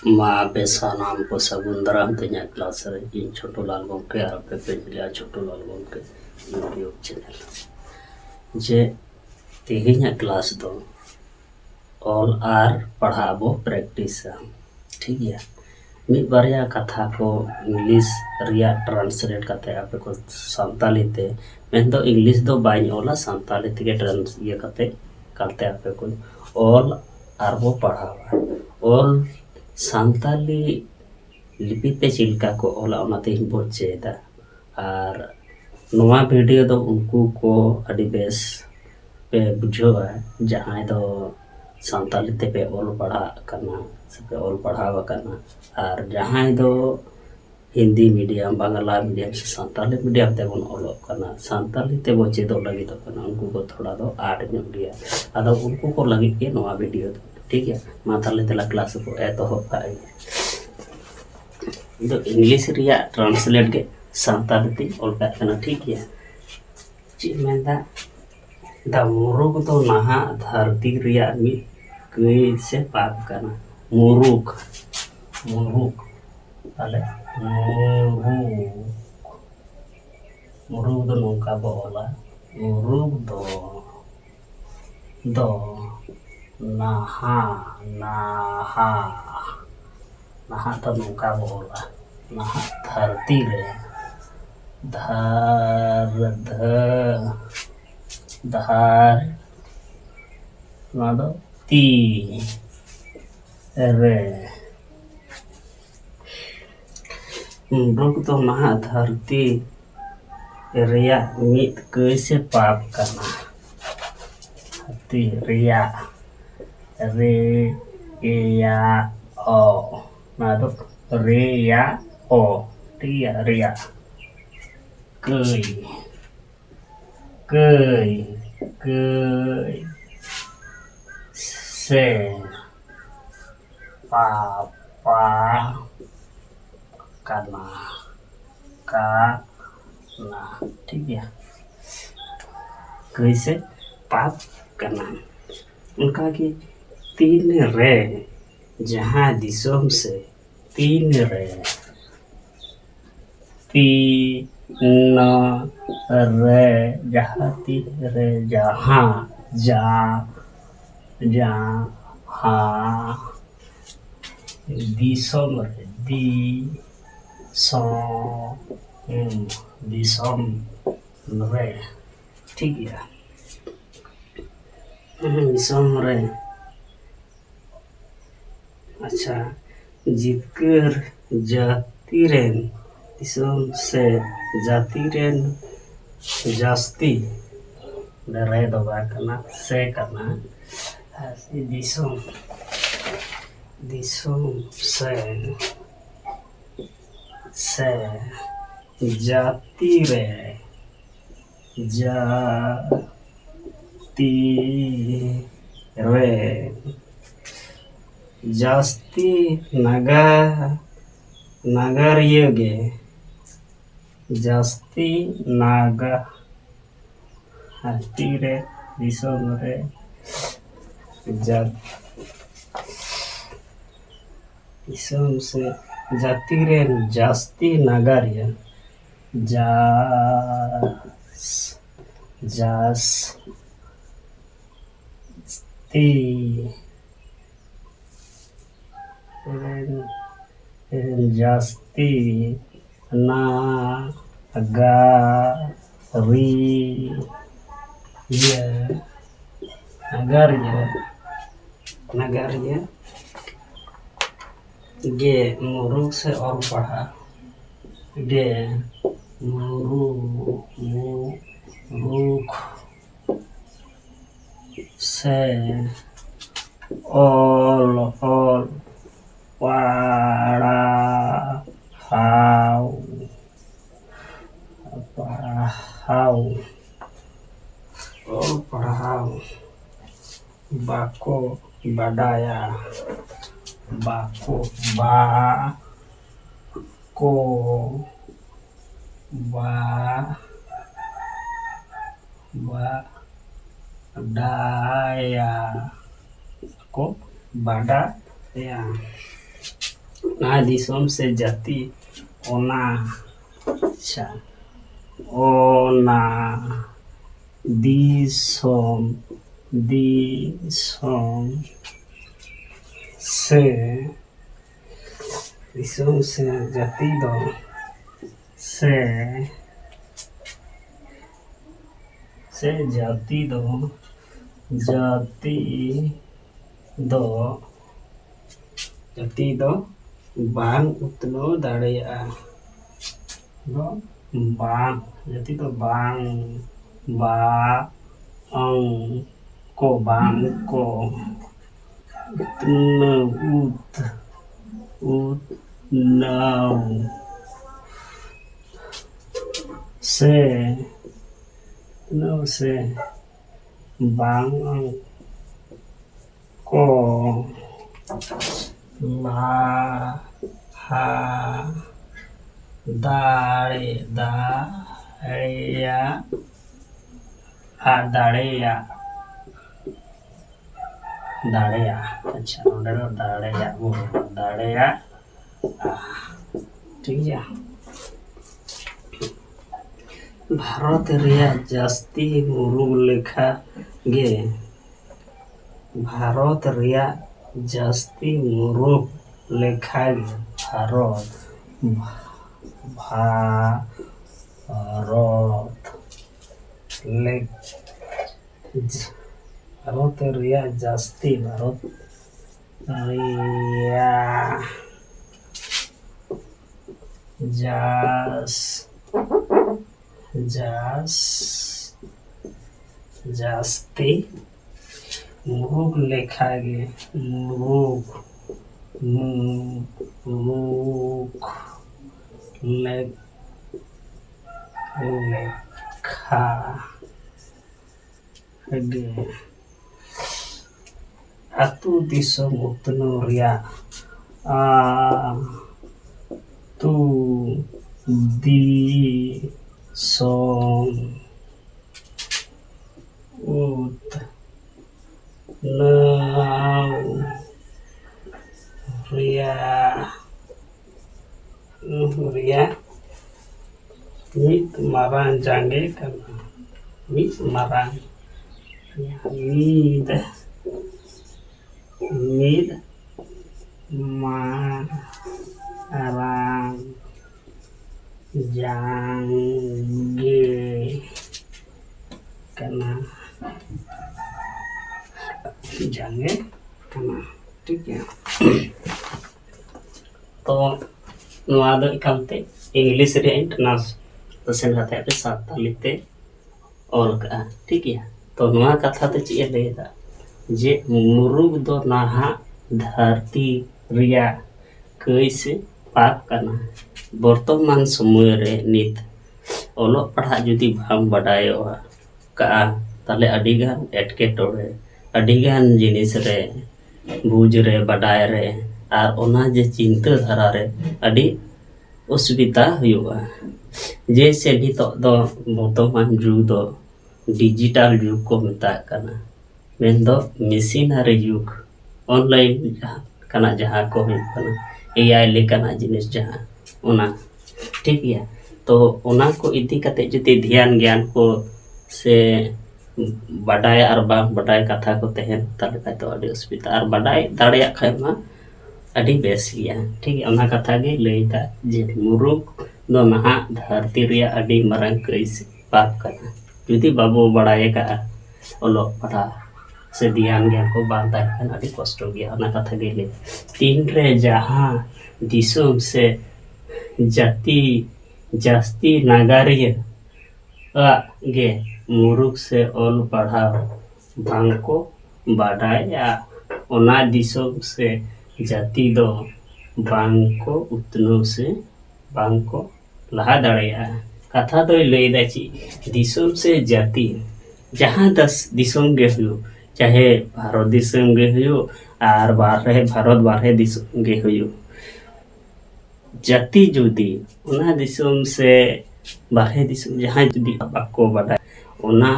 मा बेसानाम को सगुंदराम तेजा क्लास रे इन छोटू लाल गमके और पे पेंजिलिया छोटू लाल गमके यूट्यूब चैनल जे तेहिया क्लास दो ऑल आर पढ़ाबो प्रैक्टिस ठीक है मिद बारिया कथा को इंग्लिश रिया ट्रांसलेट करते आपे को सांताली ते मैं तो इंग्लिश दो बाइन ओला सांताली ते ट्रांस ये करते आपे को ऑल आर वो पढ़ावा ऑल सांताली लिपि ते चिलका को ओला ओनाते बो चेदा और नोआ वीडियो दो उनको को अड़ी बेस पे बुझोवा जहां दो सांताली ते पे ऑल पढ़ा करना से पे ऑल पढ़ावा करना और जहां दो हिंदी मीडियम बांग्ला मीडियम से सांताली मीडियम ते बन ऑल करना सांताली ते बो चेदो लगी तो करना उनको को थोड़ा दो आर्ट में गया अदा उनको को लगी के नोआ वीडियो दो ठीक है मा ताले तेला क्लास को एतोहब पाए तो इंग्लिश रिया ट्रांसलेट के सांताली ते ऑल करना ठीक है ची मेंदा दा मुरुक तो नहा धरती रिया मी कई से पाप करना मुरुक मुरुक ताले मुरुक दो नौका बोला मुरुक दो नहा नहा नहा तो नौका बोला नहा धरती रे धार धार नादो ती रे मुरुक तो नहा धरती रिया मित कैसे पाप करना ती रिया रे या ओ नादो रे या ओ टिया रिया कई कई कई से पापा करना करना ठीक है कैसे पाप करना उनका कि तीन रे जहाँ दिसोम से तीन रे तीन रे जहाँ तीन रे जहाँ जा जहाँ दिसोम रे दी सो दिसोम रे ठीक है दिसोम रे अच्छा जिक्र जाति रेन दिसोम से जाति रेन जास्ती रे दबा करना से करना ऐसे दिसोम दिसोम से जाति रे जाति रे जास्ती नगर योगे जास्ती नागा हाथी रे दिसोम रे दिसोम से जाति रे जास्ती नागरिया जास्ती नगरिया गे मुरुक से और पढ़ा गे मुरुक से ऑल पढ़ा पढ़ाओ बाको बडाया बाको बडाया को बडाया ना दिसोम से जाति ओना अच्छा ओना दिसोम दिसोम से जाति दो से जाति दो बांग उतनो दाड़ेया दो बांग जाति दो बांग बांग को उतनो उत्नाव से बांग को ला हा दाड़ेया अच्छा दाड़ेया ठीक है। भारत रिया जास्ती मुरुग लेखा गे भारत रिया जास्ती मुरुग लेखा गे भारत रिया जास्ती जास्ती मुरुग लेखा गे लेखा गे अतु दिसोम उतनो रिया तु दिसोम उत्नाव रिया मित मारांग जांगे करना मित मारांग मिद मारांग जांगे करना ठीक है। तो नुआ दो इकालते इंग्लिश रे इंटरनेशनल कथा पे साताली ते ऑल का ठीक है। तो नुआ कथा ते चे लेदा जे मुरुग दो नाहा धरती रिया कैसे पाप करना वर्तमान समय रे नित ओलो पढ़ा जुदी भाम बडायो का ताले अडिगान एटकेटोड़े अडिगान जिनिस रे बुझ रे बडाय रे और ओना जे चिंता धारा रे अडी असुविधा हुआ जैसे नितो दो वर्तमान जुग दो डिजिटल जुग को मेता कना मेन दो मशीनरी जुग ऑनलाइन कना जहाँ को कना एआई लेकना जिनिस जहाँ ओना ठीक है। तो ओना को इदी कते जुदी ध्यान ज्ञान को से बडाय और बांग बडाय कथा को तहन ताले का तो अडी असुविधा और बडाय दाड़िया खायमा अडी बेस गया ठीक है। ओना कथा गे लैदा जे मुरुग दो नहा धरती रिया अडी मरंग कैसे पाप करना जुदी बाबू बडाय का ओलो पढ़ा से ध्यान ज्ञान को बांधा है अडी कष्ट गया ओना कथा गे ले तीन रे जहाँ दिसोम से जास्ती नागरिक गे मुरुग से ओल पढ़ाओ भांग को बाडाया ओना दिसोम से जाति दो बांग को उतनो से बांग को लहा दाड़ेया कथा दो लैदा ची दिसोम से जाति जहाँ 10 दिसोम गे हुयो चाहे भारत दिसोम गे हुयो और भारत बारहे दिसोम गे हुयो जाति जुदी ओना दिसोम से बारहे दिसोम जहाँ जुदी बाको बाडा ओना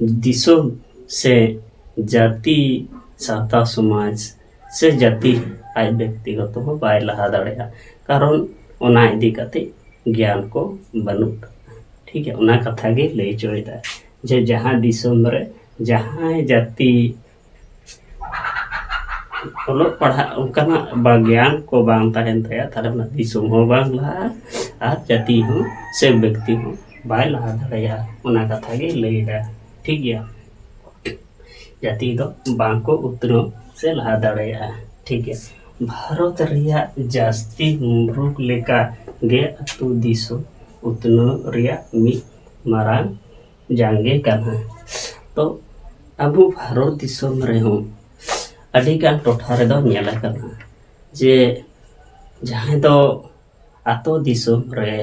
दिसोम से जाति साता समाज से जाति आज व्यक्तिगत हो बाय लहा दाड़ेया कारण ओना इदी काते ज्ञान को बनुत। ठीक है, ओना कथा गे लई चोयदा जे जहां दिसोम रे जहां जाति ओलो पढ़ा उनकाना ज्ञान को बांग ताहेन तया ताले ना दिसोम हो बांग लहा और जाति हो से व्यक्ति हो बाय लहा दाड़ेया ओना कथा गे लईदा। ठीक गया, जाति दो बांग को उतनो से लहा दाड़ेया। ठीक है, भारत रिया जास्ती मुरुक लेका गे अतु दिसोम उतनो रिया मी मारांग जांगे काना। तो अबु भारत दिसोम रे हो अडिगान टोठा रे दो नेला काना जे जहां दो आतो दिसोम रे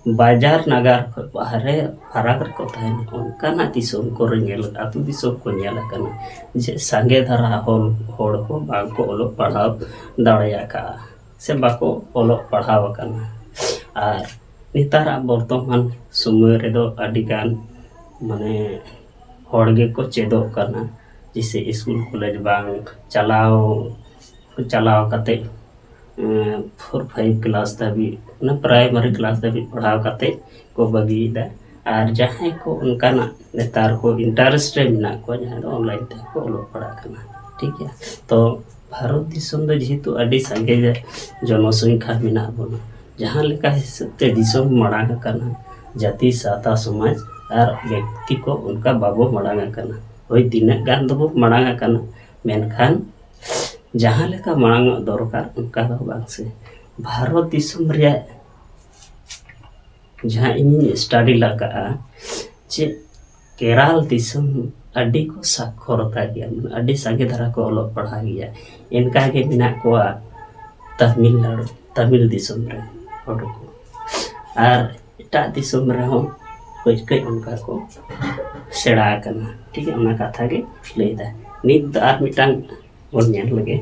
बाजार नगर बाहरे फराक को तहन उनकाना दिसोम को नेल आतो दिसोम को नेला काना जे संगे धरा होड़ को बाको ओलो पढ़ाव दाड़ेया का से बाको ओलो पढ़ाव काना। और नितारा वर्तमान समय रे दो अडिगान माने होड़ गे को चेदो काना जिसे स्कूल कॉलेज बांग चलाओ कते 4-5 क्लास धाबी ना प्राइमरी क्लास धाबी पढ़ाव कते को बगीदा और जहां को उनकाना नेतार को इंटरेस्ट रे मिना को जहां दो ऑनलाइन ते को ओलो पढ़ा काना। ठीक है, तो भारत दिसोम दो जेहेतु अडी संगे जनसंख्या मिना बोना जहां लेका हिसाब ते दिसोम मड़ांग काना जाति साता समाज और व्यक्ति को उनका बाबो मड़ांग काना होय तीना गान दो मड़ांग काना मेनखान जहां लेका मड़ांग दरकार उनका दो बांग से भारत दिसोम रिया जहां इन स्टडी लगा जे केरल दिसोम अडी को साक्षरता गया अडी संगे धरा को ओलो पढ़ा गया इनका के मिना को तमिलनाडु तमिल दिसोम रे और एटा दिसोम रे हो कई उनका को सेड़ा करना। ठीक है, उना कथा गे लईदा नित आर मिटांग बोल नेल लगे।